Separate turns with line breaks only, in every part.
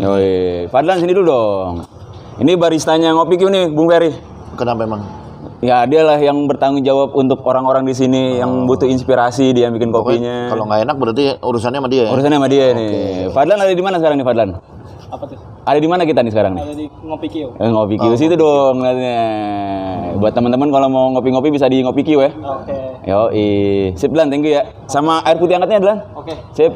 Yoi, Fadlan sini dulu dong. Ini baristanya Ngopi Q nih, Bung Ferry.
Kenapa emang?
Ya dia lah yang bertanggung jawab untuk orang-orang di sini yang butuh inspirasi dia bikin kopinya.
Kalau nggak enak berarti urusannya sama dia.
Urusannya sama dia nih. Fadlan ada di mana sekarang nih Fadlan?
Apa tuh?
Ada di mana kita nih sekarang nih?
Ada di Ngopi Q.
Ngopi Q situ dong lihatnya. Buat teman-teman kalau mau ngopi-ngopi bisa di Ngopi Q ya.
Oke.
Yoi, sip Lan, thank you ya. Sama air putih hangatnya Lan.
Oke.
Sip.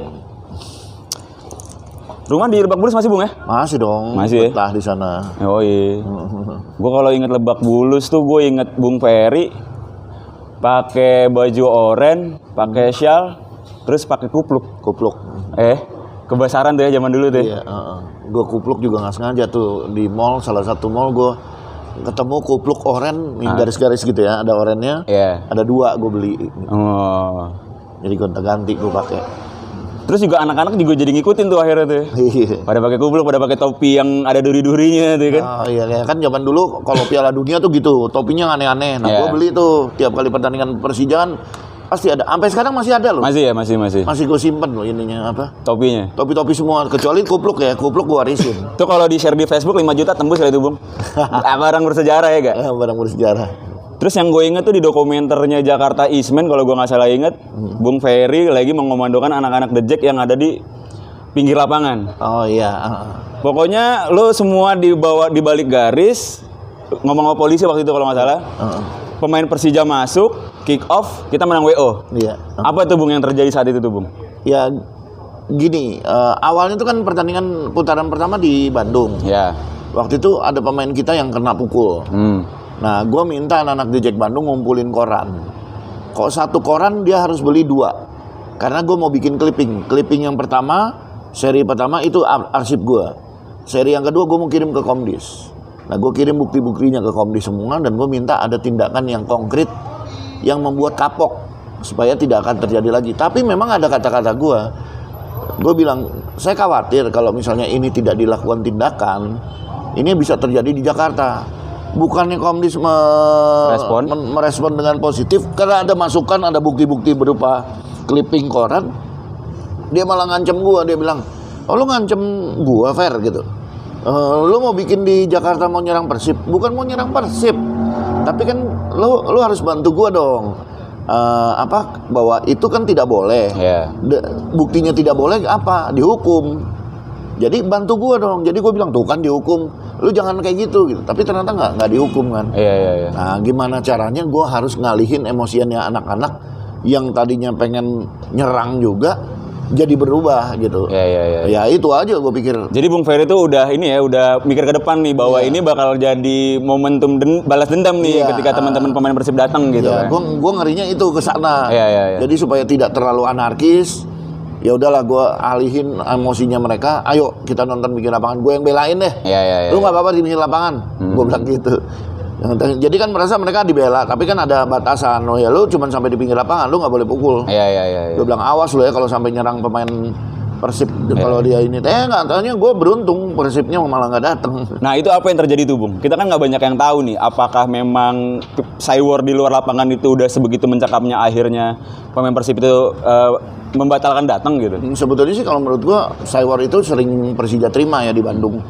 Rumah di Lebak Bulus masih Bung ya?
Masih dong.
Masih ya?
Betah di sana.
Yoi. Gue kalau inget Lebak Bulus tuh gue inget Bung Ferry pakai baju oranye, pakai shawl, terus pakai kupluk.
Kupluk.
Kebesaran tuh ya zaman dulu tuh.
Iya. Gue kupluk juga nggak sengaja tuh di mall, salah satu mall gue ketemu kupluk oren, garis-garis gitu ya, ada orennya.
Iya.
Ada 2 gue beli.
Oh.
Jadi gonta-ganti gue pakai.
Terus juga anak-anak juga jadi ngikutin tuh akhirnya tuh.
Iya.
Pada pakai kupluk, pada pakai topi yang ada duri-durinya tuh kan.
Oh iya kan zaman dulu kalau Piala Dunia tuh gitu, topinya aneh-aneh. Nah, gue beli tuh tiap kali pertandingan Persija kan pasti ada. Sampai sekarang masih ada loh.
Masih ya, masih.
Masih gue simpen loh ininya apa?
Topinya.
Topi-topi semua kecuali kupluk ya. Kupluk gue warisin.
Itu kalau di-share di Facebook 5 juta tembus kali itu, Bung. Barang bersejarah ya, gak?
Barang bersejarah.
Terus yang gue inget tuh di dokumenternya Jakarta Eastman kalau gue nggak salah inget, Bung Ferry lagi mengomandokan anak-anak The Jack yang ada di pinggir lapangan.
Oh iya.
Pokoknya lo semua dibawa di balik garis, ngomong sama polisi waktu itu kalau nggak salah. Pemain Persija masuk, kick off, kita menang WO.
Iya.
Apa tuh Bung yang terjadi saat itu tuh Bung?
Ya gini, awalnya itu kan pertandingan putaran pertama di Bandung.
Ya.
Waktu itu ada pemain kita yang kena pukul. Nah, gue minta anak-anak di Jack Bandung ngumpulin koran. Kok satu koran dia harus beli 2. Karena gue mau bikin clipping. Clipping yang pertama, seri pertama itu arsip gue. Seri yang kedua gue mau kirim ke Komdis. Nah, gue kirim bukti-buktinya ke Komdis semua dan gue minta ada tindakan yang konkret yang membuat kapok supaya tidak akan terjadi lagi. Tapi memang ada kata-kata gue. Gue bilang, saya khawatir kalau misalnya ini tidak dilakukan tindakan, ini bisa terjadi di Jakarta. Bukannya Komdis merespon dengan positif karena ada masukan, ada bukti-bukti berupa clipping koran, dia malah ngancem gua. Dia bilang, oh lu ngancem gua Fer gitu, lu mau bikin di Jakarta mau nyerang Persib. Bukan mau nyerang Persib, tapi kan lu harus bantu gua dong, bahwa itu kan tidak boleh. Buktinya tidak boleh apa, dihukum. Jadi bantu gue dong. Jadi gue bilang tuh kan dihukum, lu jangan kayak gitu. Tapi ternyata nggak dihukum kan.
Iya.
Nah gimana caranya gue harus ngalihin emosiannya anak-anak yang tadinya pengen nyerang juga jadi berubah gitu.
Iya.
Ya itu aja gue pikir.
Jadi Bung Ferry itu udah ini ya, udah mikir ke depan nih bahwa ini bakal jadi momentum balas dendam nih ketika teman-teman pemain Persib datang gitu.
Ya, gue ngerinya itu ke sana.
Iya.
Jadi supaya tidak terlalu anarkis. Ya udahlah, gue alihin emosinya mereka. Ayo kita nonton pinggir lapangan, gue yang belain deh.
Iya.
Lu nggak apa-apa di pinggir lapangan, gue bilang gitu. Jadi kan merasa mereka dibela, tapi kan ada batasan. Oh ya lu cuma sampai di pinggir lapangan, lu nggak boleh pukul.
Iya.
Gue bilang awas lu ya kalau sampai nyerang pemain Persib kalau dia ini. Nggak tanya gue beruntung Persibnya malah nggak datang.
Nah itu apa yang terjadi tuh Bung? Kita kan nggak banyak yang tahu nih. Apakah memang cywar di luar lapangan itu udah sebegitu mencakapnya akhirnya pemain Persib itu membatalkan datang gitu?
Sebetulnya sih kalau menurut gue cywar itu sering Persija terima ya di Bandung.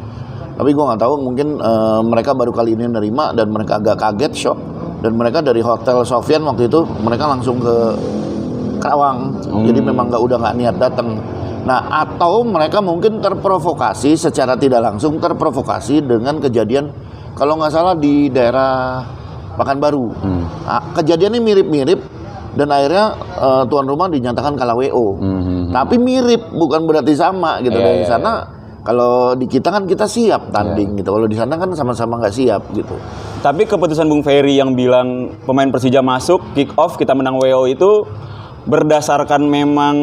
Tapi gue nggak tahu, mungkin mereka baru kali ini nerima dan mereka agak kaget, shock. Dan mereka dari Hotel Sofyan waktu itu mereka langsung ke Karawang. Jadi memang udah nggak niat datang. Nah, atau mereka mungkin terprovokasi secara tidak langsung, terprovokasi dengan kejadian kalau nggak salah di daerah Pekanbaru. Nah, kejadiannya mirip-mirip dan akhirnya tuan rumah dinyatakan kalah WO. Tapi mirip, bukan berarti sama gitu. Dari sana kalau di kita kan kita siap tanding gitu. Kalau di sana kan sama-sama nggak siap gitu.
Tapi keputusan Bung Ferry yang bilang pemain Persija masuk, kick off, kita menang WO itu berdasarkan memang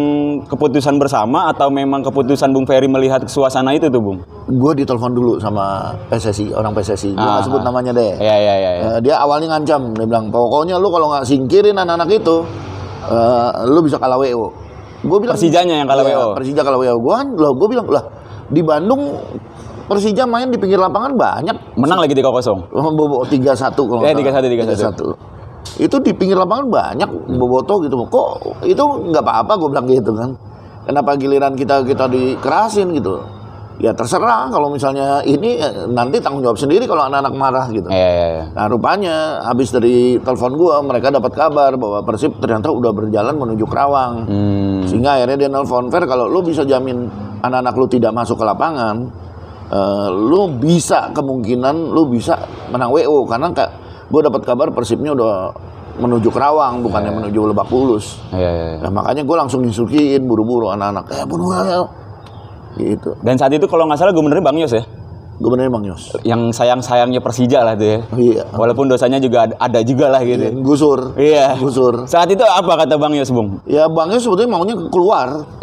keputusan bersama atau memang keputusan Bung Ferry melihat suasana itu tuh Bung?
Gue ditelepon dulu sama PSSI, orang PSSI. Gue nggak sebut namanya deh.
Iya.
Dia awalnya ngancam, dia bilang pokoknya lu kalau nggak singkirin anak-anak itu, lu bisa kalah WO. Gue bilang
Persijanya yang kalah WO.
Persija kalah WO. Gue bilang lah di Bandung Persija main di pinggir lapangan banyak.
Menang lagi 3-0.
Bobo 3-1 kalau nggak salah. 3-1. Itu di pinggir lapangan banyak boboto gitu. Kok itu nggak apa-apa, gue bilang gitu kan. Kenapa giliran kita dikerasin gitu. Ya terserah kalau misalnya ini nanti tanggung jawab sendiri kalau anak-anak marah gitu.
Iya.
Nah rupanya habis dari telepon gua mereka dapat kabar bahwa Persib ternyata udah berjalan menuju Kerawang. Sehingga akhirnya dia nelfon, Fer kalau lu bisa jamin anak-anak lu tidak masuk ke lapangan, lu bisa kemungkinan lu bisa menang WO karena gua dapat kabar Persibnya udah menuju Kerawang bukannya menuju Lebak Bulus. Nah, makanya gua langsung instruksiin buru-buru anak-anak bunuh aja. Gitu.
Dan saat itu kalau nggak salah gubernurnya Bang Yos ya?
Gubernur Bang Yos.
Yang sayang-sayangnya Persija lah tuh ya.
Iya.
Walaupun dosanya juga ada juga lah gitu.
Gusur.
Iya.
Gusur.
Saat itu apa kata Bang Yos, Bung?
Ya Bang Yos sebetulnya maunya keluar.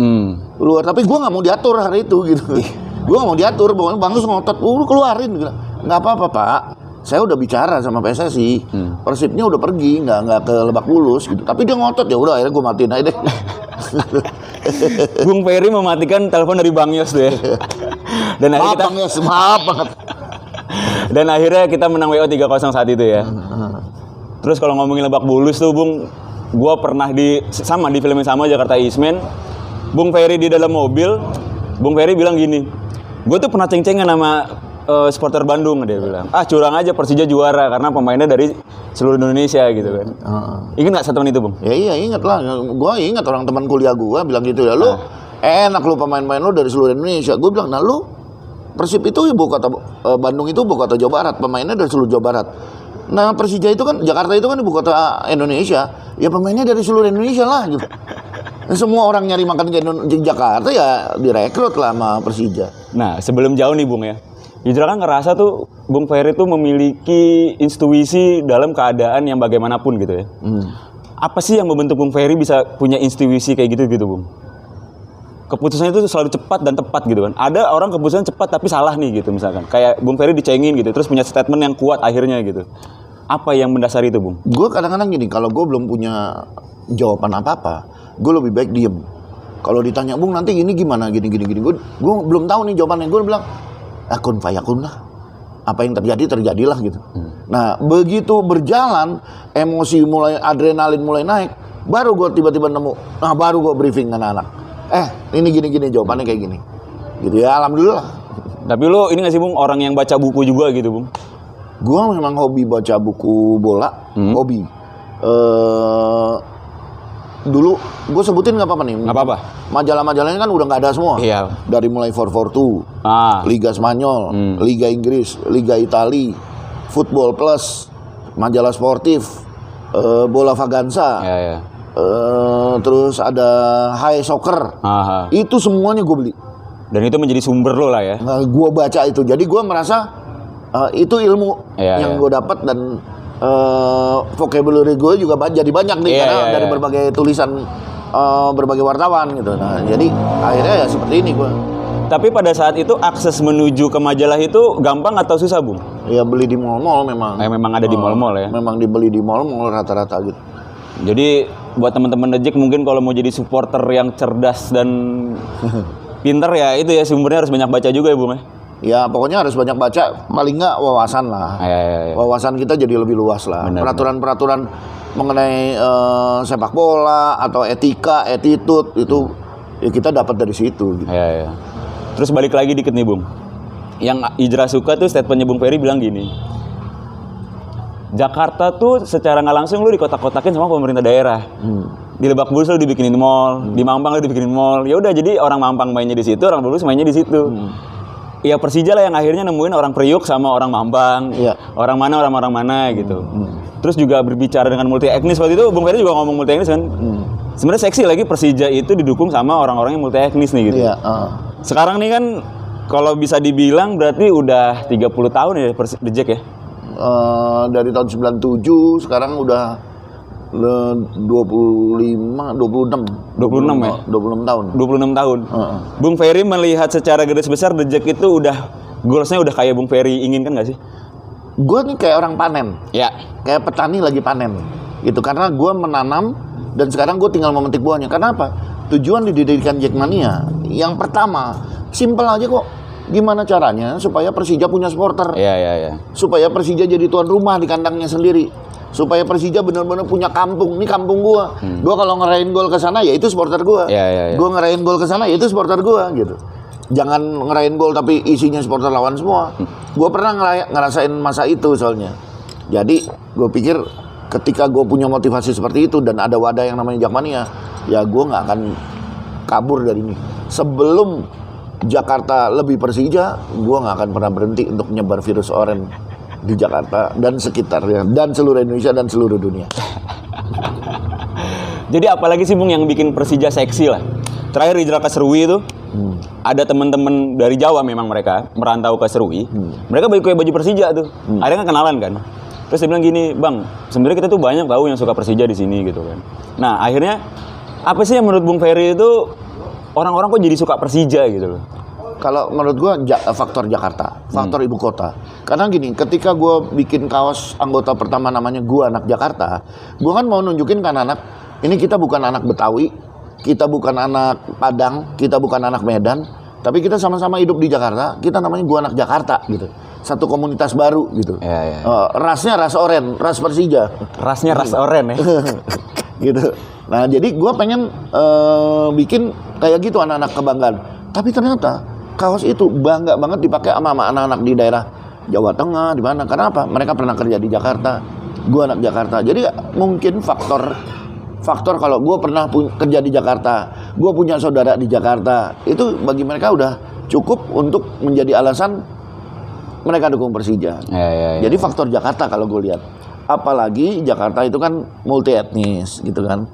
Keluar, tapi gue nggak mau diatur hari itu gitu. Gue nggak mau diatur, pokoknya Bang Yos ngotot, keluarin gitu. Nggak apa-apa Pak. Saya udah bicara sama PSSI. Persibnya udah pergi, nggak ke Lebak Bulus gitu. Tapi dia ngotot, ya udah akhirnya gue matiin aja deh.
Bung Ferry mematikan telepon dari Bang Yos tuh ya. Dan
Maaf Bang Yos, maaf banget.
Dan akhirnya kita menang WO 3-0 saat itu ya. Terus kalau ngomongin Lebak Bulus tuh Bung, gua pernah di film yang sama Jakarta Eastman. Bung Ferry di dalam mobil, Bung Ferry bilang gini, gue tuh pernah ceng-cengan sama supporter Bandung, dia bilang, curang aja Persija juara karena pemainnya dari seluruh Indonesia gitu kan. Ingat nggak statement itu Bung?
Ya iya ingat lah, gue ingat orang teman kuliah gue bilang gitu ya, lu enak lu pemain-pemain lu dari seluruh Indonesia. Gue bilang, nah lu Persib itu ibu kota Bandung itu ibu kota Jawa Barat, pemainnya dari seluruh Jawa Barat. Nah Persija itu kan Jakarta itu kan ibu kota Indonesia, ya pemainnya dari seluruh Indonesia lah gitu. Nah, semua orang nyari makan ke Jakarta ya direkrut lah sama Persija.
Nah sebelum jauh nih Bung ya, Hijrah kan ngerasa tuh Bung Ferry tuh memiliki intuisi dalam keadaan yang bagaimanapun gitu ya. Apa sih yang membentuk Bung Ferry bisa punya intuisi kayak gitu Bung? Keputusannya itu selalu cepat dan tepat gitu kan. Ada orang keputusan cepat tapi salah nih gitu misalkan. Kayak Bung Ferry dicengin gitu, terus punya statement yang kuat akhirnya gitu. Apa yang mendasari itu Bung?
Gue kadang-kadang gini, kalau gue belum punya jawaban apa-apa, gue lebih baik diem. Kalau ditanya Bung nanti gini gimana, gini, gue belum tahu nih jawabannya. Gue bilang, akun fayakun lah. Apa yang terjadi, terjadilah gitu. Nah, begitu berjalan, emosi mulai, adrenalin mulai naik, baru gue tiba-tiba nemu, baru gue briefing anak-anak. Ini gini, jawabannya kayak gini. Gitu ya, alhamdulillah.
Tapi lo ini nggak sih Bung, orang yang baca buku juga gitu Bung?
Gue memang hobi baca buku bola, hobi. Dulu gue sebutin nggak apa-apa nih.
Nggak apa-apa.
Majalah-majalahnya kan udah nggak ada semua.
Iya.
Dari mulai 442, Liga Spanyol, Liga Inggris, Liga Itali, Football Plus, majalah sportif, Bola Vaganza, terus ada High Soccer. Itu semuanya gue beli.
Dan itu menjadi sumber lo lah ya.
Gue baca itu, jadi gue merasa itu ilmu yang gue dapat dan vocabulary gue juga jadi banyak nih karena dari berbagai tulisan berbagai wartawan gitu. Nah, jadi akhirnya ya seperti ini gue.
Tapi pada saat itu akses menuju ke majalah itu gampang atau susah Bung?
Ya beli di mall-mall memang.
Memang ada di mall-mall ya.
Memang dibeli di mall-mall rata-rata gitu.
Jadi buat teman-teman The Jack mungkin kalau mau jadi supporter yang cerdas dan pinter ya itu ya sumbernya harus banyak baca juga ya Bung ya.
Ya pokoknya harus banyak baca, paling nggak wawasan lah. Wawasan kita jadi lebih luas lah. Peraturan-peraturan mengenai sepak bola atau etika, attitude itu ya kita dapat dari situ. Gitu.
Terus balik lagi dikit nih Bung. Yang Hijrah suka tuh statementnya Bung Ferry bilang gini. Jakarta tuh secara nggak langsung lu dikotak-kotakin sama pemerintah daerah. Di Lebak Bulus lu dibikinin mall, di Mampang lu dibikinin mall. Ya udah jadi orang Mampang mainnya di situ, orang Bulus mainnya di situ. Ya Persija lah yang akhirnya nemuin orang Priuk sama orang Mampang, orang mana gitu. Terus juga berbicara dengan multi etnis waktu itu Bung Ferry juga ngomong multi etnis kan. Sebenarnya seksi lagi Persija itu didukung sama orang-orang yang multi etnis nih gitu. Sekarang nih kan kalau bisa dibilang berarti udah 30 tahun ya The Jack ya.
Dari tahun 97 sekarang udah 26 tahun.
26 tahun. Bung Ferry melihat secara garis besar The Jack itu udah goalsnya udah kayak Bung Ferry inginkan nggak sih?
Gue nih kayak orang panen. Kayak petani lagi panen. Gitu karena gue menanam dan sekarang gue tinggal memetik buahnya. Kenapa? Tujuan didirikan Jackmania yang pertama simpel aja kok. Gimana caranya supaya Persija punya supporter? Supaya Persija jadi tuan rumah di kandangnya sendiri. Supaya Persija benar-benar punya kampung. Ini kampung gua. Gua kalau ngerayain gol ke sana ya itu supporter gua. Gua ngerayain gol ke sana ya itu supporter gua gitu. Jangan ngerayain gol tapi isinya supporter lawan semua. Gue pernah ngerasain masa itu soalnya. Jadi gue pikir ketika gue punya motivasi seperti itu dan ada wadah yang namanya Jakmania, ya gue nggak akan kabur dari ini. Sebelum Jakarta lebih Persija, gue nggak akan pernah berhenti untuk nyebar virus oranye di Jakarta dan sekitarnya, dan seluruh Indonesia dan seluruh dunia.
Jadi apalagi sih Bung yang bikin Persija seksi lah? Terakhir hijrah ke Serui itu, ada teman-teman dari Jawa memang mereka merantau ke Serui. Mereka pakai baju Persija tuh. Akhirnya kan kenalan kan. Terus dia bilang gini, Bang, sebenarnya kita tuh banyak tahu yang suka Persija di sini gitu kan. Nah akhirnya apa sih yang menurut Bung Ferry itu orang-orang kok jadi suka Persija gitu loh?
Kalau menurut gue faktor Jakarta, faktor ibu kota. Karena gini, ketika gue bikin kaos anggota pertama namanya gue anak Jakarta, gue kan mau nunjukin kan anak, ini kita bukan anak Betawi, kita bukan anak Padang, kita bukan anak Medan, tapi kita sama-sama hidup di Jakarta, kita namanya gue anak Jakarta gitu. Satu komunitas baru gitu. Rasnya ras oren, ras Persija.
Rasnya ras oren ya.
Gitu. Nah jadi gue pengen bikin kayak gitu anak-anak kebanggaan. Tapi ternyata kaos itu bangga banget dipakai sama anak-anak di daerah Jawa Tengah, di mana? Karena apa? Mereka pernah kerja di Jakarta. Gue anak Jakarta. Jadi mungkin faktor kalau gue pernah kerja di Jakarta, gue punya saudara di Jakarta, itu bagi mereka udah cukup untuk menjadi alasan mereka dukung Persija. Jadi faktor Jakarta kalau gue lihat. Apalagi Jakarta itu kan multi etnis gitu kan.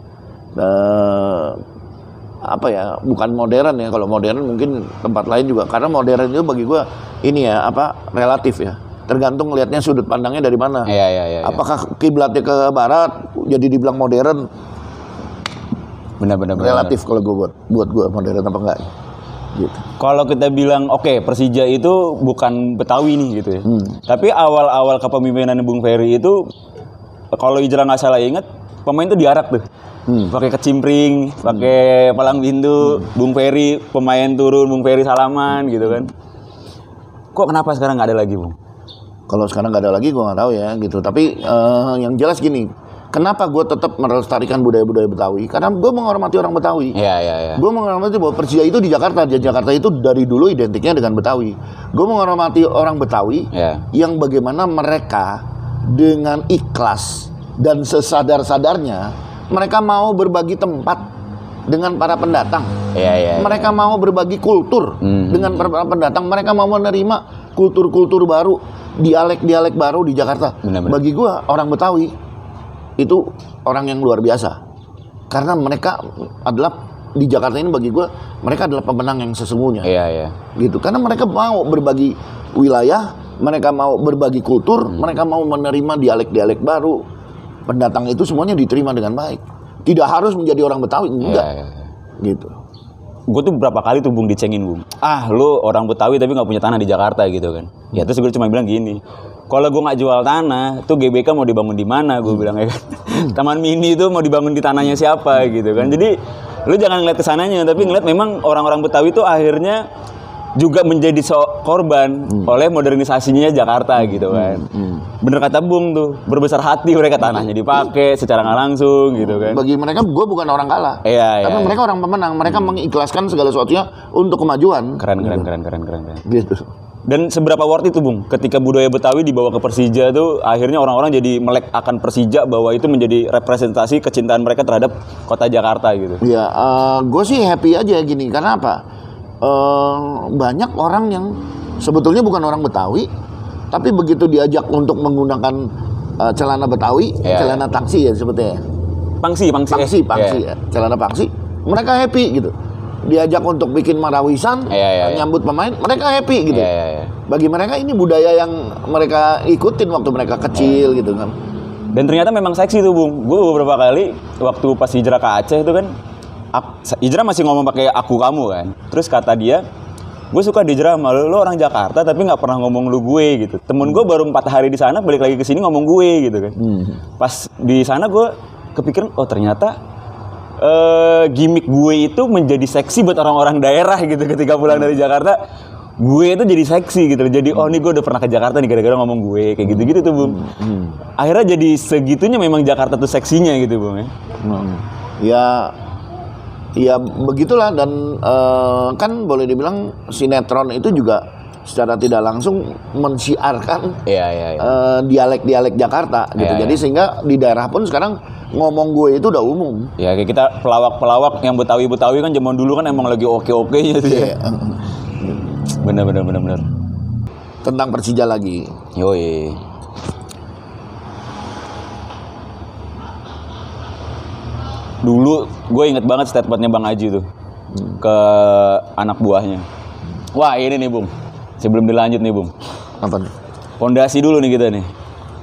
Apa ya, bukan modern ya. Kalau modern mungkin tempat lain juga, karena modern itu bagi gue ini ya apa, relatif ya, tergantung lihatnya sudut pandangnya dari mana. Apakah kiblatnya ke barat jadi dibilang modern?
Benar-benar
relatif kalau gue buat gue modern apa enggak gitu.
Kalau kita bilang oke, Persija itu bukan Betawi nih gitu ya. Tapi awal-awal kepemimpinan Bung Ferry itu, kalau Hijrah nggak salah ingat, pemain tuh diarak tuh. Pakai kecimpring, pakai palang pintu, Bung Ferry pemain turun, Bung Ferry salaman gitu kan. Kok kenapa sekarang nggak ada lagi, Bung?
Kalau sekarang nggak ada lagi, gue nggak tahu ya gitu. Tapi yang jelas gini, kenapa gue tetap melestarikan budaya-budaya Betawi? Karena gue menghormati orang Betawi. Gue menghormati bahwa Persija itu di Jakarta. Di Jakarta itu dari dulu identiknya dengan Betawi. Gue menghormati orang Betawi yang bagaimana mereka dengan ikhlas dan sesadar-sadarnya mereka mau berbagi tempat dengan para pendatang. Mereka mau berbagi kultur dengan para pendatang. Mereka mau menerima kultur-kultur baru, dialek-dialek baru di Jakarta. Bagi gue orang Betawi itu orang yang luar biasa. Karena mereka adalah di Jakarta ini, bagi gue mereka adalah pemenang yang sesungguhnya. Gitu. Karena mereka mau berbagi wilayah, mereka mau berbagi kultur, mereka mau menerima dialek-dialek baru. Pendatang itu semuanya diterima dengan baik. Tidak harus menjadi orang Betawi, enggak. Gitu.
Gue tuh berapa kali tuh Bung dicengin, Bung. Lu orang Betawi tapi nggak punya tanah di Jakarta gitu kan. Ya terus gue cuma bilang gini, kalau gue nggak jual tanah, tuh GBK mau dibangun di mana? Gue bilang ya kan. Taman mini itu mau dibangun di tanahnya siapa gitu kan. Jadi lu jangan ngeliat kesananya, tapi ngeliat memang orang-orang Betawi itu akhirnya juga menjadi korban oleh modernisasinya Jakarta gitu kan. Bener kata Bung tuh, berbesar hati mereka, tanahnya dipakai secara nggak langsung gitu kan.
Bagi mereka gue bukan orang kalah, tapi mereka orang pemenang. Mereka mengikhlaskan segala sesuatunya untuk kemajuan.
Keren.
Gitu.
Dan seberapa worth itu Bung, ketika budaya Betawi dibawa ke Persija tuh akhirnya orang-orang jadi melek akan Persija, bahwa itu menjadi representasi kecintaan mereka terhadap kota Jakarta gitu.
Ya, gue sih happy aja gini, karena apa? Banyak orang yang sebetulnya bukan orang Betawi, tapi begitu diajak untuk menggunakan celana Betawi, celana taksi ya sebetulnya. Pangsi ya. Celana pangsi, mereka happy gitu. Diajak untuk bikin marawisan, nyambut pemain, mereka happy gitu. Bagi mereka ini budaya yang mereka ikutin waktu mereka kecil gitu kan.
Dan ternyata memang seksi tuh Bung. Gue beberapa kali waktu pas hijrah ke Aceh itu kan, Hijrah masih ngomong pakai aku kamu kan. Terus kata dia, gue suka di Hijrah sama lu orang Jakarta tapi nggak pernah ngomong lu gue gitu. Temen gue baru 4 hari di sana balik lagi ke sini ngomong gue gitu kan. Pas di sana gue kepikiran, oh ternyata gimmick gue itu menjadi seksi buat orang-orang daerah gitu. Ketika pulang dari Jakarta, gue itu jadi seksi gitu. Jadi oh nih gue udah pernah ke Jakarta nih gara-gara ngomong gue kayak gitu-gitu tuh Bung. Akhirnya jadi segitunya memang Jakarta tuh seksinya gitu Bung ya.
Ya Ya begitulah dan kan boleh dibilang sinetron itu juga secara tidak langsung mensiarkan
Iya.
dialek-dialek Jakarta gitu.
Iya,
Jadi sehingga di daerah pun sekarang ngomong gue itu udah umum.
Ya kayak kita pelawak-pelawak yang Betawi kan zaman dulu kan emang lagi oke-okenya tuh ya. Bener.
Tentang Persija lagi.
Yoi. Dulu gue inget banget statementnya Bang Aji tuh ke anak buahnya. Wah ini nih Bung, sebelum dilanjut nih Bung,
Apa nih?
fondasi dulu nih kita nih.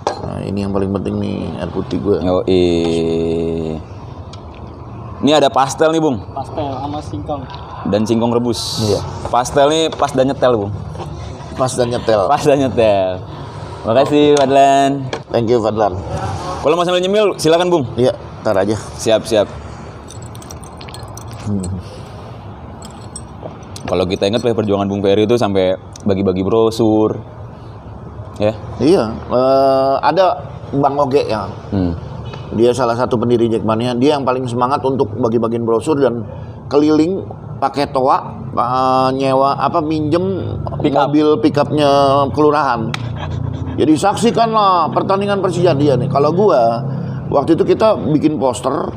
Nah, ini yang paling penting nih air putih gue.
Yoi. Ini ada pastel nih Bung,
Pastel sama singkong.
dan singkong rebus.
Iya.
Pastel nih pas dan nyetel Bung.
Pas dan nyetel.
Pas dan nyetel. Makasih Fadlan.
Thank you Fadlan.
Kalau mau sambil nyemil silakan Bung.
Iya, ntar aja.
Siap. Kalau kita ingat perjuangan Bung Ferry itu sampai bagi-bagi brosur, ya.
Iya, ada Bang Oge ya. Dia salah satu pendiri Jackmania. Dia yang paling semangat untuk bagi-bagiin brosur dan keliling pakai toa, nyewa minjem mobil pickupnya kelurahan. Jadi saksikanlah pertandingan Persija dia nih. Kalau gua waktu itu kita bikin poster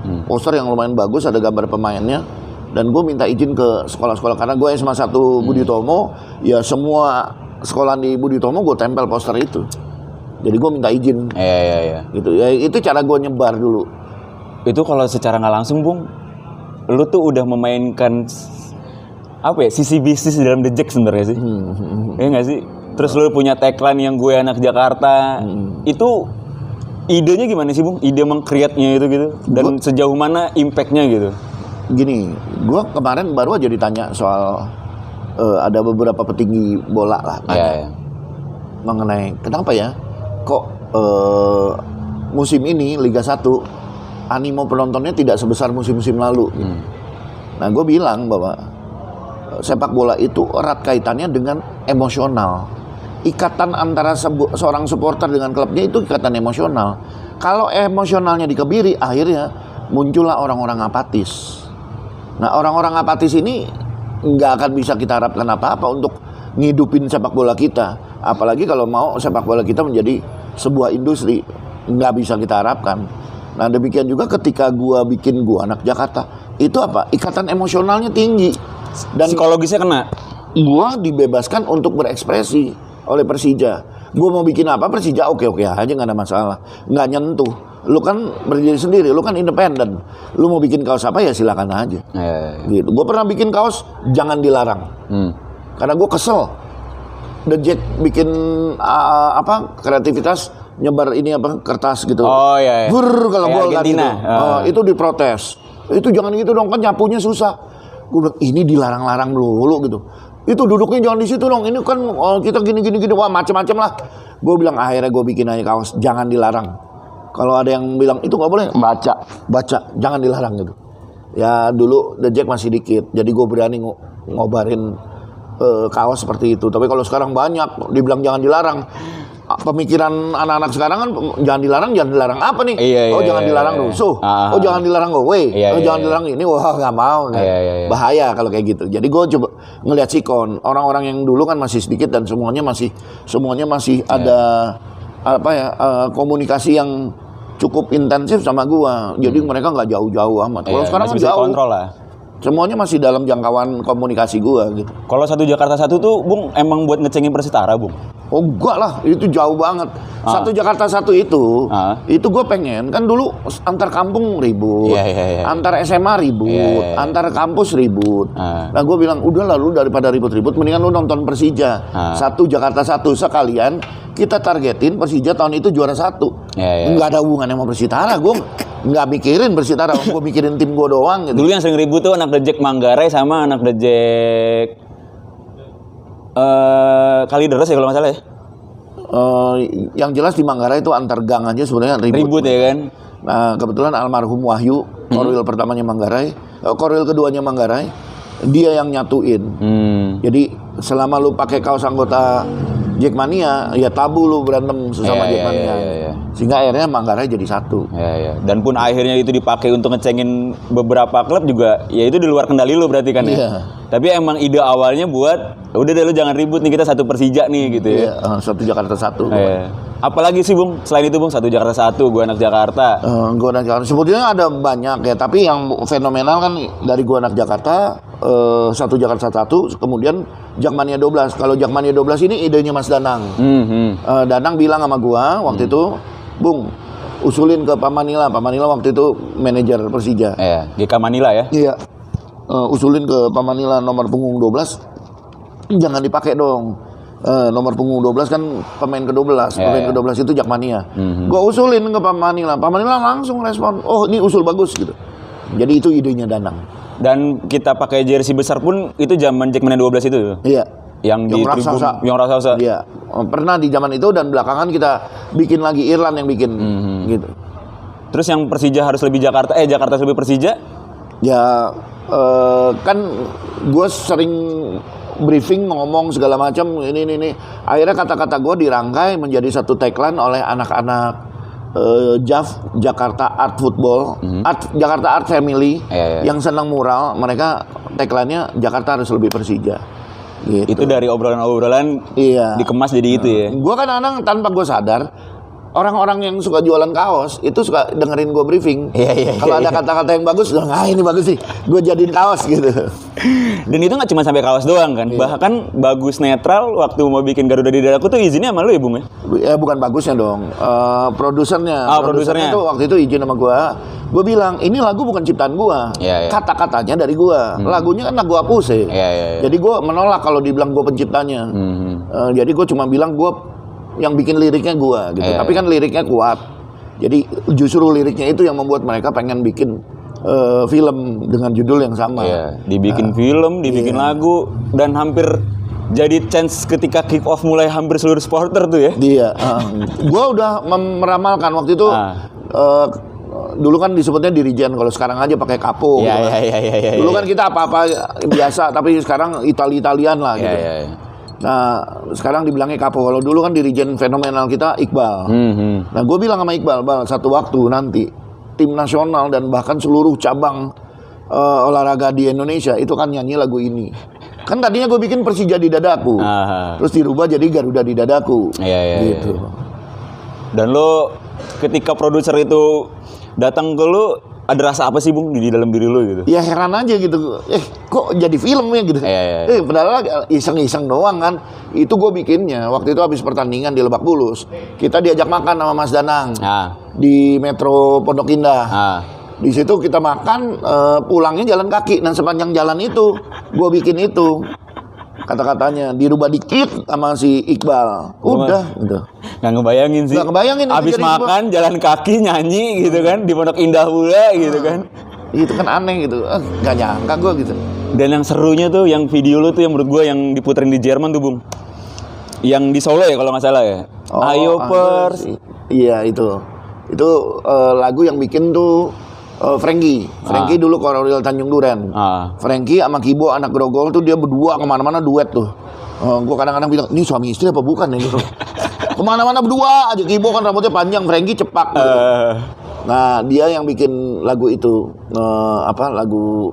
yang lumayan bagus, ada gambar pemainnya. Dan gue minta izin ke sekolah-sekolah karena gue SMA 1 Budi Tomo, ya semua sekolah di Budi Tomo gue tempel poster itu. Jadi gue minta izin.
Iya.
Gitu ya, itu cara gue nyebar dulu.
Itu kalau secara nggak langsung Bung, lu tuh udah memainkan apa ya, sisi bisnis dalam The Jack sebenarnya sih. Iya nggak sih? Terus lu punya tagline yang gue anak Jakarta. Itu idenya gimana sih Bung? Ide meng-create-nya itu gitu. Dan sejauh mana impact-nya gitu?
Gini, gue kemarin baru aja ditanya soal ada beberapa petinggi bola lah
Iya.
mengenai kenapa ya kok musim ini Liga 1 animo penontonnya tidak sebesar musim-musim lalu. Nah, gue bilang bahwa sepak bola itu erat kaitannya dengan emosional. Ikatan antara seorang supporter dengan klubnya itu ikatan emosional. Kalau emosionalnya dikebiri, akhirnya muncullah orang-orang apatis. Nah, orang-orang apatis ini nggak akan bisa kita harapkan apa-apa untuk ngidupin sepak bola kita. Apalagi kalau mau sepak bola kita menjadi sebuah industri, nggak bisa kita harapkan. Nah, demikian juga ketika gua anak Jakarta, itu apa? Ikatan emosionalnya tinggi. Dan
Psikologisnya kena.
gua dibebaskan untuk berekspresi oleh Persija. Gua mau bikin apa Persija oke aja, nggak ada masalah, nggak nyentuh. Lu kan berdiri sendiri, lu kan independen. Lu mau bikin kaos apa ya silakan aja. Gitu. Gue pernah bikin kaos jangan dilarang. Karena gue kesel. The Jack bikin kreativitas nyebar ini kertas gitu.
Oh iya.
Kalau gol kan gitu.
Argentina.
Itu diprotes. Itu jangan gitu dong, kan nyapunya susah. Gue bilang ini dilarang-larang dulu gitu. Itu duduknya jangan di situ dong. Ini kan kita gini wah macam-macam lah. Gue bilang akhirnya gue bikin aja kaos jangan dilarang. Kalau ada yang bilang itu nggak boleh, baca, jangan dilarang gitu. Ya dulu The Jack masih dikit, jadi gue berani ngobarin kaos seperti itu. Tapi kalau sekarang banyak dibilang jangan dilarang. Pemikiran anak-anak sekarang kan jangan dilarang apa nih? Jangan dilarang rusuh. Jangan dilarang jangan dilarang ini. Wah nggak mau. Bahaya kalau kayak gitu. Jadi gue coba ngelihat sikon orang-orang yang dulu kan masih sedikit dan semuanya masih ada komunikasi yang cukup intensif sama gua. Jadi mereka nggak jauh-jauh amat. Kalau sekarang
masih bisa
jauh.
kontrol lah.
Semuanya masih dalam jangkauan komunikasi gua gitu.
Kalau Satu Jakarta Satu tuh Bung emang buat ngecengin Persitara Bung?
Oh enggak lah, itu jauh banget. Satu Jakarta Satu itu gue pengen kan dulu antar kampung ribut, antar SMA ribut, antar kampus ribut. Nah gue bilang udah lalu daripada ribut-ribut, mendingan lu nonton Persija. Satu Jakarta Satu sekalian kita targetin Persija tahun itu juara 1. Nggak ada hubungannya sama Persitara, gue nggak mikirin Persitara, gue mikirin tim gue doang. Gitu.
Dulu yang sering ribut tuh anak The Jack Manggarai sama anak The Jack Kalideres ya kalau nggak salah ya.
Yang jelas di Manggarai itu antar gang aja sebenarnya
ribut ya kan.
Nah kebetulan almarhum Wahyu korwil pertamanya Manggarai, korwil keduanya Manggarai, dia yang nyatuin. Jadi selama lu pakai kaos anggota Jackmania, ya tabu lu berantem sesama
Iya,
Jackmania.
iya.
Sehingga akhirnya Manggarai jadi satu.
Ya. Dan pun akhirnya itu dipakai untuk ngecengin beberapa klub juga, ya itu di luar kendali lu berarti kan ya.
Iya.
Tapi emang ide awalnya buat, udah deh lu jangan ribut nih, kita satu Persija nih gitu ya.
Iya, satu Jakarta satu.
Iya. Apalagi sih Bung, selain itu Bung, satu Jakarta satu, gue anak Jakarta.
Gua anak Jakarta. Sebetulnya ada banyak ya, tapi yang fenomenal kan dari gua anak Jakarta, satu Jakarta satu, kemudian Jackmania 12. Kalau Jackmania 12 ini idenya Mas Danang. Danang bilang sama gua waktu itu, Bung, usulin ke Pak Manila. Pak Manila waktu itu manajer Persija.
Iya, GK Manila ya.
Iya. Usulin ke Pak Manila nomor punggung 12, jangan dipakai dong. Nomor punggung 12 kan pemain ke-12. Pemain ke-12 itu Jackmania. Gua usulin ke Pak Manila. Pak Manila langsung respon, "Oh, ini usul bagus," gitu. Jadi itu idenya Danang.
Dan kita pakai jersey besar pun itu zaman Jackmania 12 itu.
Iya.
Yang di tribun, yang raksasa.
Iya. Pernah di zaman itu dan belakangan kita bikin lagi, Irland yang bikin gitu.
Terus yang Persija harus lebih Jakarta, Jakarta harus lebih Persija?
Ya kan gue sering briefing ngomong segala macam ini. Akhirnya kata-kata gue dirangkai menjadi satu tagline oleh anak-anak JAF, Jakarta Art Football, Jakarta Art Family yang senang mural. Mereka tagline-nya Jakarta harus lebih Persija. Gitu.
Itu dari obrolan-obrolan dikemas jadi itu ya.
Gue kan anak tanpa gue sadar, orang-orang yang suka jualan kaos itu suka dengerin gue briefing. Kalau ada kata-kata yang bagus, ini bagus sih, gue jadiin kaos gitu.
Dan itu nggak cuma sampai kaos doang kan, bahkan Bagus Netral waktu mau bikin Garuda di Dadaku tuh izinnya sama lu ya Bung ya?
Ya bukan bagusnya dong, produsernya.
Produsernya
itu waktu itu izin sama gue. Gue bilang ini lagu bukan ciptaan gue, kata-katanya dari gue. Lagunya kan lagu Apuse. Jadi gue menolak kalau dibilang gue penciptanya. Jadi gue cuma bilang gue yang bikin liriknya gue gitu. Tapi kan liriknya kuat. Jadi justru liriknya itu yang membuat mereka pengen bikin film dengan judul yang sama.
Dibikin film, dibikin lagu, dan hampir jadi chance ketika kick off mulai hampir seluruh supporter tuh ya.
Iya. Gue udah meramalkan waktu itu. Dulu kan disebutnya dirijen, kalau sekarang aja pakai kapo. Dulu kan kita apa-apa biasa, tapi sekarang Italian lah gitu. Nah, sekarang dibilangnya kapo. Kalau dulu kan dirijen fenomenal kita Iqbal. Nah, gue bilang sama Iqbal, satu waktu nanti tim nasional dan bahkan seluruh cabang olahraga di Indonesia itu kan nyanyi lagu ini. Kan tadinya gue bikin Persija di Dadaku, terus dirubah jadi Garuda di Dadaku. Gitu.
Dan lo ketika produser itu datang ke lu, ada rasa apa sih Bung di dalam diri lu gitu?
Ya heran aja gitu. Kok jadi film ya gitu. Padahal iseng-iseng doang kan. Itu gue bikinnya. Waktu itu habis pertandingan di Lebak Bulus, kita diajak makan sama Mas Danang di Metro Pondok Indah. Di situ kita makan, pulangnya jalan kaki. Dan sepanjang jalan itu gue bikin itu. Kata-katanya dirubah dikit sama si Iqbal. Udah gitu.
Nggak ngebayangin sih.
Nggak ngebayangin.
Abis makan jalan kaki nyanyi gitu kan di Pondok Indah pula gitu kan.
Itu kan aneh gitu. Nggak nyangka gue gitu.
Dan yang serunya tuh yang video lu tuh yang menurut gue yang diputerin di Jerman tuh Bung. Yang di Solo ya kalau nggak salah ya. Ayo Pers.
Iya itu. Itu lagu yang bikin tuh Frankie dulu Korwil Tanjung Duren. Frankie sama Kibo anak Grogol tuh dia berdua kemana-mana duet tuh. Gue kadang-kadang bilang ini suami istri apa bukan ya gitu. Kemana-mana berdua aja. Kibo kan rambutnya panjang, Frankie cepak gitu. Nah dia yang bikin lagu itu lagu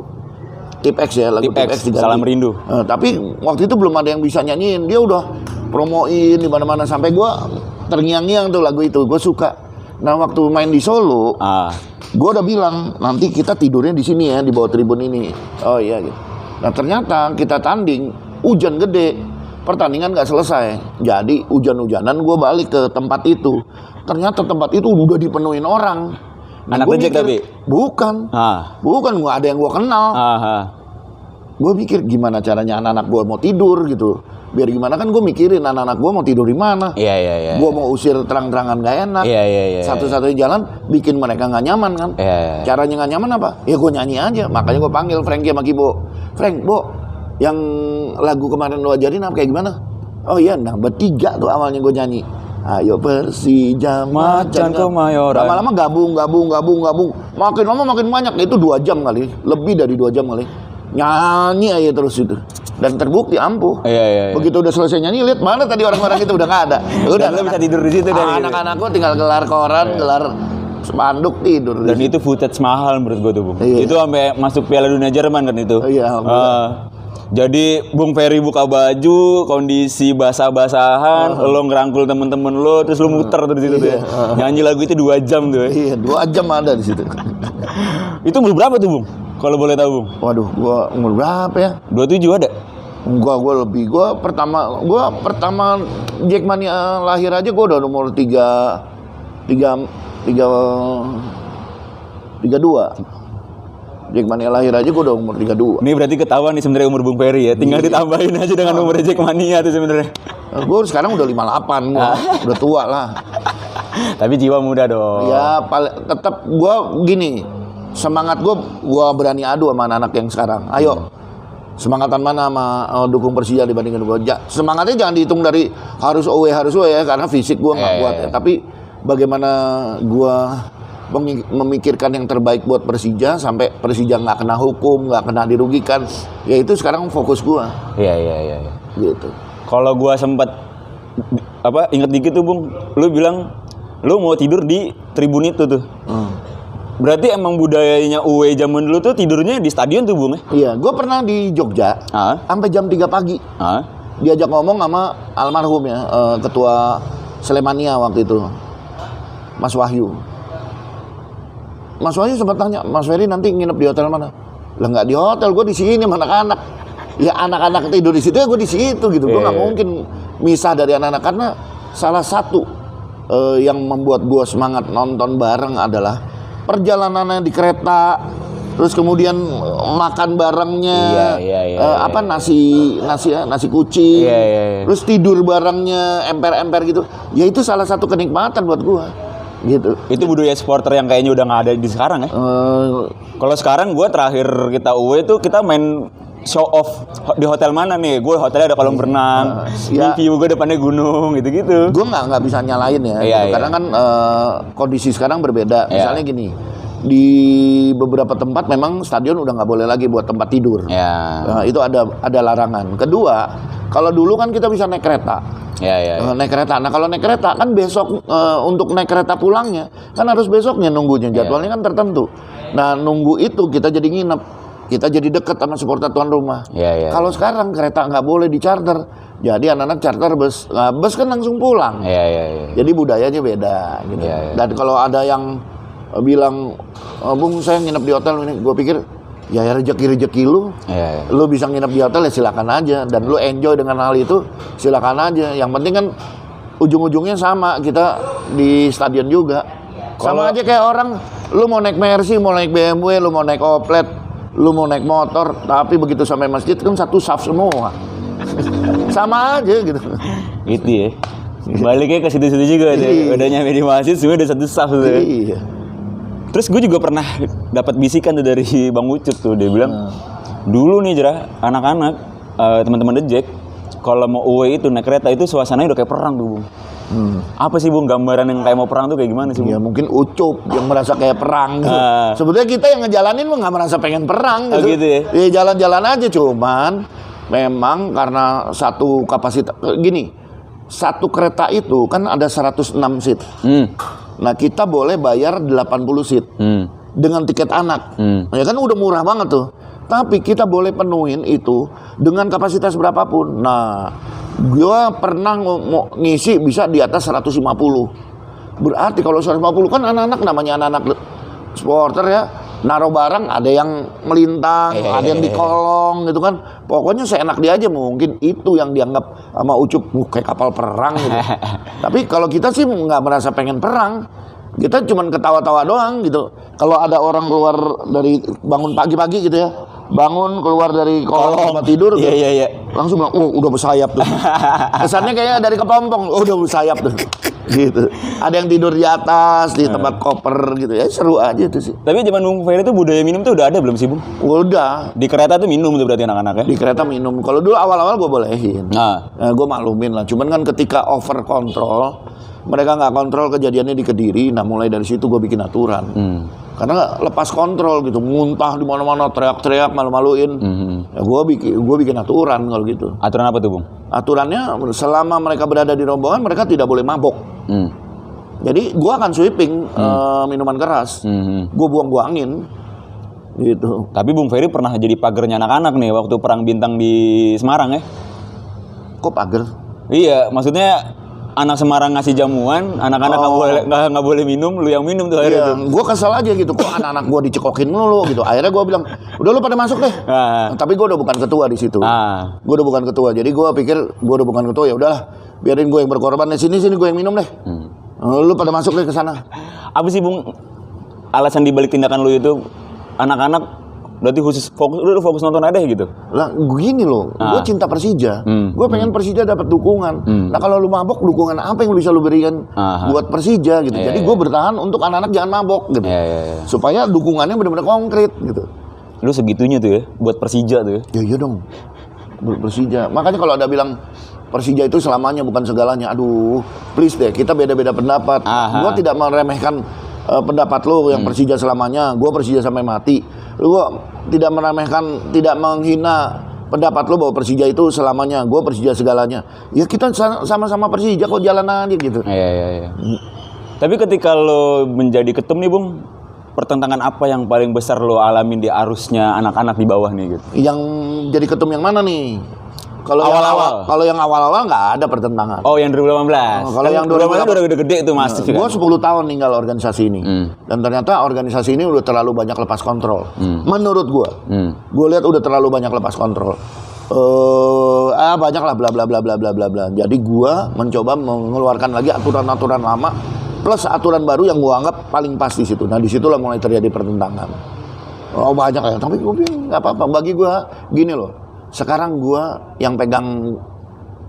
Tip X ya, lagu Tip X
Salam Rindu.
Tapi waktu itu belum ada yang bisa nyanyiin. Dia udah promoin di mana-mana sampai gue terngiang-ngiang tuh lagu itu. Gue suka. Nah waktu main di Solo, gue udah bilang nanti kita tidurnya di sini ya di bawah tribun ini. Oh iya gitu. Nah ternyata kita tanding hujan gede, pertandingan nggak selesai. Jadi hujan-hujanan gue balik ke tempat itu. Ternyata tempat itu udah dipenuhin orang.
Anak Jack tapi?
Bukan. Bukan, nggak ada yang gue kenal. Gue mikir gimana caranya anak-anak gue mau tidur gitu. Biar gimana kan gue mikirin anak-anak gue mau tidur di mana. Gue mau usir terang-terangan gak enak. Satu-satunya jalan bikin mereka gak nyaman kan. Caranya gak nyaman apa? Ya gue nyanyi aja. Makanya gue panggil Frankie sama Kibo. Frank, Bo, yang lagu kemarin lo ajarin apa kayak gimana? Oh iya, nah bertiga tuh awalnya gue nyanyi. Ayo Persija Macan Kemayoran. Lama-lama gabung. Makin lama makin banyak. Itu 2 jam kali. Lebih dari 2 jam kali. Nyanyi aja terus itu. dan terbukti ampuh.
Iya.
Begitu udah selesai nyanyi, lihat mana tadi orang-orang itu udah nggak ada. Udah,
Dan lo bisa tidur di situ dan
anak-anak gue tinggal gelar koran, gelar spanduk, tidur.
Dan itu footage mahal menurut gue tuh, Bung.
Iya.
Itu sampai masuk Piala Dunia Jerman kan itu.
Iya, alhamdulillah.
Jadi Bung Ferry buka baju, kondisi basah-basahan, lo ngerangkul temen-temen lo, terus lo muter tuh di situ tuh. Nyanyi lagu itu 2 jam tuh.
Iya, 2 jam ada di situ.
Itu umur berapa tuh, Bung? Kalau boleh tahu, Bung?
Waduh, gua umur berapa ya?
27 ada?
Gua lebih. Gua pertama Jackmania lahir aja gua udah umur 32. Jackmania lahir aja gua udah umur 32.
Ini berarti ketahuan nih sebenarnya umur Bung Ferry ya. Tinggal ditambahin aja dengan umur Jackmania tuh sebenarnya.
Gua sekarang udah 58 gua. Udah tua lah.
Tapi jiwa muda dong.
Ya, tetap gua gini. Semangat gua berani adu sama anak-anak yang sekarang. Ayo. Semangatan mana sama dukung Persija dibandingin gua. Semangatnya jangan dihitung dari harus away ya, karena fisik gua nggak kuat ya. Tapi bagaimana gua memikirkan yang terbaik buat Persija sampai Persija nggak kena hukum, nggak kena dirugikan, ya itu sekarang fokus gua.
Iya.
Gitu.
Kalau gua sempat inget dikit tuh, Bung, lu bilang lu mau tidur di tribun itu tuh. Berarti emang budayanya UE zaman dulu tuh tidurnya di stadion tuh, Bung?
Iya, gua pernah di Jogja sampai jam 3 pagi. Diajak ngomong sama almarhum ya, ketua Slemania waktu itu, Mas Wahyu. Mas Wahyu sempat tanya, Mas Ferry nanti nginep di hotel mana? Lah nggak di hotel, gue di sini sama anak-anak. Ya anak-anak tidur di situ ya gue di situ gitu. Gue nggak mungkin misah dari anak-anak karena salah satu yang membuat gue semangat nonton bareng adalah perjalanannya di kereta, terus kemudian makan barengnya, nasi kucing, terus tidur barengnya, emper-emper gitu. Ya itu salah satu kenikmatan buat gue. Gitu.
Itu budaya supporter yang kayaknya udah nggak ada di sekarang ya. Kalau sekarang gue terakhir kita UE itu kita main show off di hotel mana nih. Gue hotelnya ada kolam renang, view gue depannya gunung gitu-gitu.
Gue nggak bisa nyalain ya, gitu. Karena kan kondisi sekarang berbeda. Misalnya gini, di beberapa tempat memang stadion udah nggak boleh lagi buat tempat tidur. Itu ada larangan. Kedua, kalau dulu kan kita bisa naik kereta. Naik kereta. Nah kalau naik kereta kan besok untuk naik kereta pulangnya kan harus besoknya nunggunya, jadwalnya kan tertentu. Nah nunggu itu kita jadi nginep, kita jadi dekat sama supporter tuan rumah. Kalau sekarang kereta nggak boleh di charter, jadi anak-anak charter bus kan langsung pulang. Jadi budayanya beda. Gitu. Dan kalau ada yang bilang, Bung saya nginep di hotel ini, gue pikir ya rezeki lu, lu bisa nginep di hotel ya silakan aja, dan lu enjoy dengan hal itu silakan aja. Yang penting kan ujung-ujungnya sama, kita di stadion juga. Sama aja kayak orang, lu mau naik Mercy, mau naik BMW, lu mau naik Oplet, lu mau naik motor, tapi begitu sampai masjid kan satu saf semua. Sama aja gitu.
Gitu ya. Baliknya ke situ-situ juga deh. Udah nyampe di masjid semua udah satu saf tuh.
Iya.
Terus gue juga pernah dapat bisikan tuh dari Bang Ucup tuh, dia bilang dulu nih anak-anak teman-teman The Jack kalau mau away itu naik kereta itu suasananya udah kayak perang tuh, Bung. Apa sih, Bung, gambaran yang kayak mau perang tuh kayak gimana sih, Bung?
Ya mungkin Ucup yang merasa kayak perang gitu. Sebetulnya kita yang ngejalanin mah nggak merasa pengen perang gitu.
Gitu ya?
Ya jalan-jalan aja, cuman memang karena satu kapasitas gini, satu kereta itu kan ada 106 seat. Nah kita boleh bayar 80 seat dengan tiket anak. Ya kan udah murah banget tuh. Tapi kita boleh penuhin itu dengan kapasitas berapapun. Nah, gua pernah ngisi bisa di atas 150. Berarti kalau 150 kan anak-anak, namanya anak-anak supporter ya, naruh barang ada yang melintang, ada yang di kolong gitu kan. Pokoknya seenak dia aja, mungkin itu yang dianggap sama Ucup kayak kapal perang gitu. Tapi kalau kita sih nggak merasa pengen perang. Kita cuman ketawa-tawa doang gitu. Kalau ada orang keluar dari bangun pagi-pagi gitu ya, bangun keluar dari kolong tempat tidur gitu, langsung bilang, oh udah bersayap tuh. Kesannya kayaknya dari kepompong, oh udah bersayap tuh. Gitu. Ada yang tidur di atas, di tempat koper gitu ya, seru aja tuh sih.
Tapi zaman Bung Ferry tuh budaya minum tuh udah ada belum sih, Bung?
Udah.
Di kereta tuh minum tuh berarti anak-anak ya?
Di kereta minum. Kalau dulu awal-awal gue bolehin. Gue maklumin lah. Cuman kan ketika over control, mereka nggak kontrol kejadiannya di Kediri. Nah mulai dari situ gue bikin aturan. Karena lepas kontrol gitu, muntah di mana-mana, teriak-teriak, malu-maluin. Ya gue bikin aturan kalau gitu.
Aturan apa tuh, Bung?
Aturannya selama mereka berada di rombongan mereka tidak boleh mabok. Jadi gue akan sweeping minuman keras, gue buang-buangin gitu.
Tapi Bung Ferry pernah jadi pagernya anak-anak nih waktu perang bintang di Semarang ya?
Kok pager?
Iya, maksudnya anak Semarang ngasih jamuan, anak-anak nggak boleh minum, lu yang minum tuh akhirnya.
Iya, gue kesel aja gitu, kok anak-anak gue dicekokin mulu gitu. Akhirnya gue bilang, udah lu pada masuk deh. Tapi gue udah bukan ketua di situ. Gue udah bukan ketua, jadi gue pikir gue udah bukan ketua, ya udahlah, biarin gue yang berkorban. Sini gue yang minum deh. Lu pada masuk deh ke sana.
Apa sih Bung alasan dibalik tindakan lu itu? Anak-anak berarti fokus nonton aja gitu.
Lah gini loh, gue cinta Persija. Gue pengen Persija dapat dukungan. Nah kalau lu mabok, dukungan apa yang bisa lu berikan buat Persija gitu. Jadi gue bertahan untuk anak-anak jangan mabok gitu. Supaya dukungannya benar-benar konkret gitu.
Lu segitunya tuh ya buat Persija tuh ya.
Ya iya dong. Buat Persija. Makanya kalau ada bilang Persija itu selamanya bukan segalanya. Aduh, please deh, kita beda-beda pendapat. Gue tidak meremehkan pendapat lu yang Persija selamanya. Gue Persija sampai mati. Gue tidak meremehkan, tidak menghina pendapat lu bahwa Persija itu selamanya. Gue Persija segalanya. Ya kita sama-sama Persija kok, jalan aja gitu.
Iya. Tapi ketika lo menjadi ketum nih Bung, pertentangan apa yang paling besar lo alamin di arusnya anak-anak di bawah nih gitu?
Yang jadi ketum yang mana nih? Kalau yang awal-awal nggak ada pertentangan.
Oh, yang 2018.
Kalau yang 2018
udah gede-gede itu Mas.
Gue 10 tahun tinggal organisasi ini. Dan ternyata organisasi ini udah terlalu banyak lepas kontrol. Menurut gue. Gue lihat udah terlalu banyak lepas kontrol. Banyak lah bla bla bla bla bla bla bla. Jadi gue mencoba mengeluarkan lagi aturan-aturan lama plus aturan baru yang gue anggap paling pas di situ. Nah, disitulah mulai terjadi pertentangan. Oh, banyak ya. Tapi gue bilang nggak apa-apa. Bagi gue gini loh. Sekarang gua yang pegang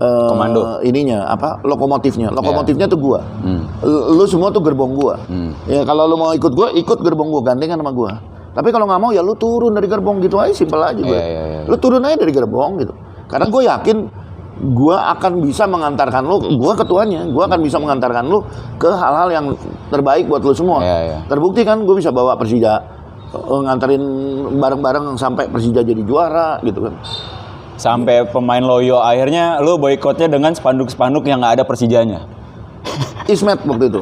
komando
ininya lokomotifnya tuh gua. Lu semua tuh gerbong gua. Ya kalau lu mau ikut gua, ikut gerbong gua, gandengan sama gua. Tapi kalau nggak mau ya lu turun dari gerbong gitu aja, simpel aja gua. Lu turun aja dari gerbong gitu. Karena gua yakin gua akan bisa mengantarkan lu, gua ketuanya, gua akan bisa mengantarkan lu ke hal-hal yang terbaik buat lu semua. Terbukti kan gua bisa bawa Persija nganterin bareng-bareng sampai Persija jadi juara gitu kan.
Sampai pemain loyo akhirnya lu boikotnya dengan spanduk-spanduk yang nggak ada Persijanya.
Ismet waktu itu.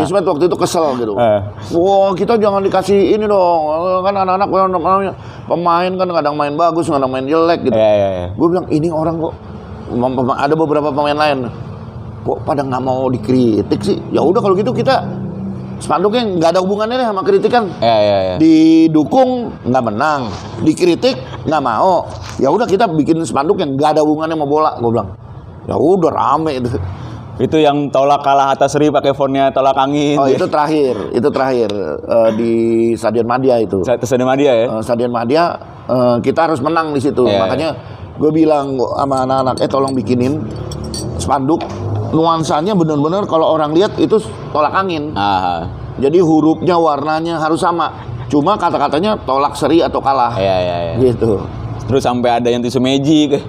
Ismet waktu itu kesel gitu. Wah, kita jangan dikasih ini dong. Kan anak-anak pemain kan kadang main bagus, kadang main jelek gitu. Gue bilang ini orang kok ada beberapa pemain lain kok pada nggak mau dikritik sih. Ya udah kalau gitu kita spanduknya nggak ada hubungannya deh sama kritikan. Didukung nggak menang, dikritik nggak mau. Ya udah kita bikin spanduk yang nggak ada hubungannya sama bola. Gue bilang, ya udah rame itu.
Itu yang tolak kalah atas Sri pakai fontnya tolak angin.
Oh itu terakhir di Stadion Madia itu.
Stadion Madia ya.
Stadion Madia kita harus menang di situ. Makanya gue bilang sama anak-anak, tolong bikinin spanduk. Nuansanya benar-benar kalau orang lihat itu tolak angin. Jadi hurufnya, warnanya harus sama. Cuma kata-katanya tolak seri atau kalah. Gitu.
Terus sampai ada yang tisu magic.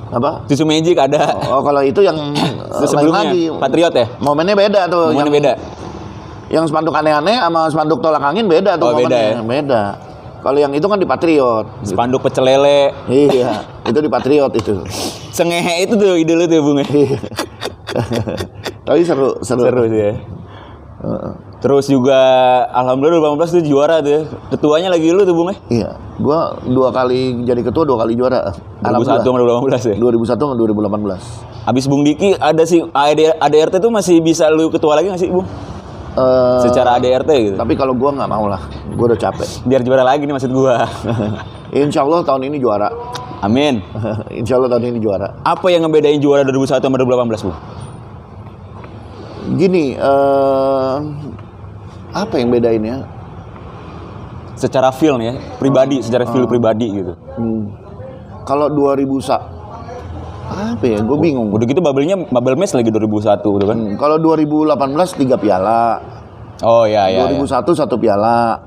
Apa?
Tisu magic ada.
Oh kalau itu yang lain lagi.
Patriot ya?
Momennya beda tuh.
Momennya beda.
Yang spanduk aneh-aneh sama spanduk tolak angin beda tuh momennya. Beda. Kalau yang itu kan di Patriot.
Spanduk pecel lele.
Iya, itu di Patriot itu.
Sengehe itu tuh ide lu tuh Bung.
Tapi seru
sih ya. Terus juga alhamdulillah 2018 tuh juara tuh ya. Ketuanya lagi lu tuh Bung.
Iya, gua 2 kali jadi ketua, 2 kali juara.
2001 sama 2018 ya.
2001 sama 2018.
Habis Bung Diki ada sih ADRT tuh masih bisa lu ketua lagi nggak sih Bung? Secara ADRT gitu.
Tapi kalau gua nggak mau lah, gua udah capek.
Biar juara lagi nih maksud gua.
Insya Allah tahun ini juara.
Amin.
Insya Allah tahun ini juara.
Apa yang ngebedain juara 2001 sama 2018 Bung?
Gini, apa yang bedain ya?
Secara feel nih ya, pribadi, secara feel pribadi gitu.
Kalau 2001 apa ya? Gue bingung.
Udah gitu bubble match lagi 2001 gitu kan.
Kalau 2018 3 piala.
Oh iya.
2001 1 piala.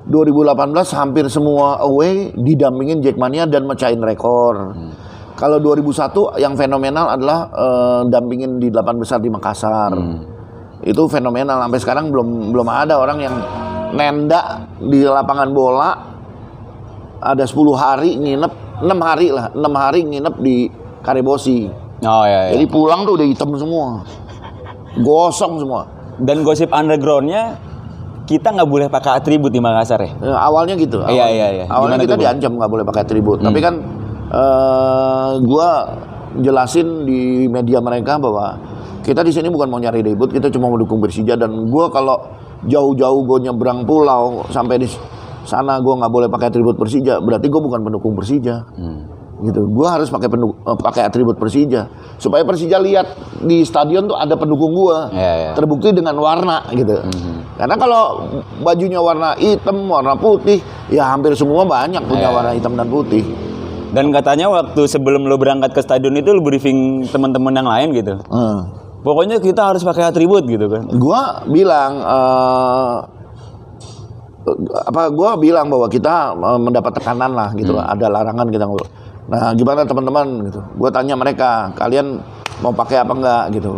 2018 hampir semua away didampingin Jackmania dan mecahin rekor. Kalau 2001 yang fenomenal adalah dampingin di 8 besar di Makassar. Itu fenomenal. Sampai sekarang belum ada orang yang nenda di lapangan bola ada 10 hari nginep, 6 hari lah, 6 hari nginep di Karebosi.
Oh iya.
Jadi pulang tuh udah hitam semua, gosong semua.
Dan gosip undergroundnya kita nggak boleh pakai atribut di Makassar ya?
Awalnya gitu.
Iya.
Awalnya
Gimana
kita
tuh, Bang?
diancam nggak boleh pakai atribut. Tapi kan gua jelasin di media mereka bahwa kita di sini bukan mau nyari ribut, kita cuma mau dukung Persija. Dan gua kalau jauh-jauh gua nyebrang pulau sampai di sana gua nggak boleh pakai atribut Persija, berarti gua bukan pendukung Persija. Gitu. Gua harus pakai atribut Persija supaya Persija lihat di stadion tuh ada pendukung gua.
Iya.
Terbukti dengan warna gitu. Karena kalau bajunya warna hitam, warna putih, ya hampir semua banyak punya warna hitam dan putih.
Dan katanya waktu sebelum lo berangkat ke stadion itu lo briefing teman-teman yang lain gitu. Pokoknya kita harus pakai atribut gitu kan.
Gua bilang gua bilang bahwa kita mendapat tekanan lah gitu, ada larangan kita ngobrol. Nah, gimana teman-teman gitu. Gua tanya mereka, kalian mau pakai apa enggak gitu.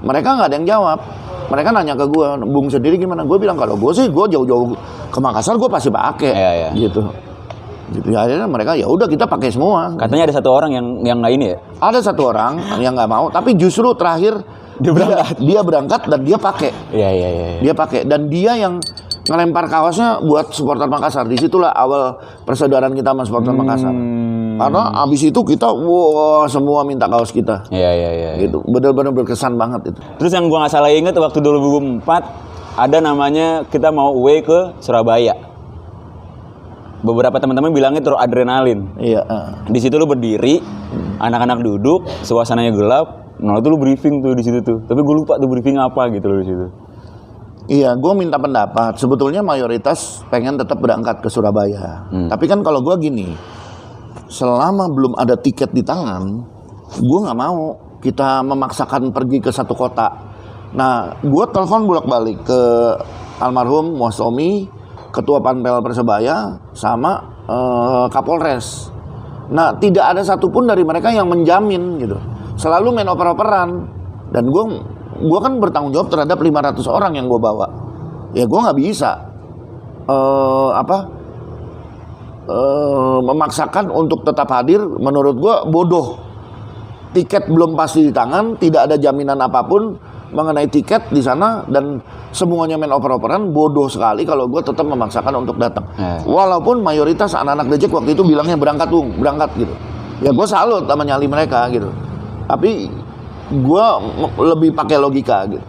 Mereka nggak ada yang jawab. Mereka nanya ke gua, Bung sendiri gimana? Gua bilang kalau gua sih gua jauh-jauh ke Makassar gua pasti pakai.
Iya.
Gitu. Gitu ya, akhirnya mereka ya udah kita pakai semua.
Katanya ada satu orang yang nggak ini ya?
Ada satu orang yang nggak mau, tapi justru terakhir dia berangkat dan dia pakai.
Iya.
Dia pakai dan dia yang ngelempar kaosnya buat supporter Makassar. Disitulah awal persaudaraan kita sama supporter Makassar. Karena abis itu kita semua minta kaos kita.
Iya.
Gitu. Benar-benar berkesan banget itu.
Terus yang gua nggak salah inget waktu 2004 ada namanya kita mau away ke Surabaya. Beberapa teman-teman bilangnya terus adrenalin.
Iya.
Di situ lu berdiri, anak-anak duduk, suasananya gelap. Nah itu lu briefing tuh di situ tuh. Tapi gue lupa tuh briefing apa gitu loh di situ.
Iya, gue minta pendapat. Sebetulnya mayoritas pengen tetap berangkat ke Surabaya. Tapi kan kalau gue gini, selama belum ada tiket di tangan, gue nggak mau kita memaksakan pergi ke satu kota. Nah, gue telepon bolak-balik ke almarhum Muastomi, Ketua Panpel Persebaya, sama Kapolres. Nah, tidak ada satupun dari mereka yang menjamin gitu. Selalu main oper-operan. Dan gue kan bertanggung jawab terhadap 500 orang yang gue bawa. Ya gue nggak bisa memaksakan untuk tetap hadir. Menurut gue bodoh. Tiket belum pasti di tangan, tidak ada jaminan apapun mengenai tiket di sana, dan semuanya main oper-operan. Bodoh sekali kalau gue tetap memaksakan untuk datang. Walaupun mayoritas anak-anak Dejek waktu itu bilangnya berangkat gitu. Ya gue salut sama nyali mereka gitu. Tapi gue lebih pakai logika gitu.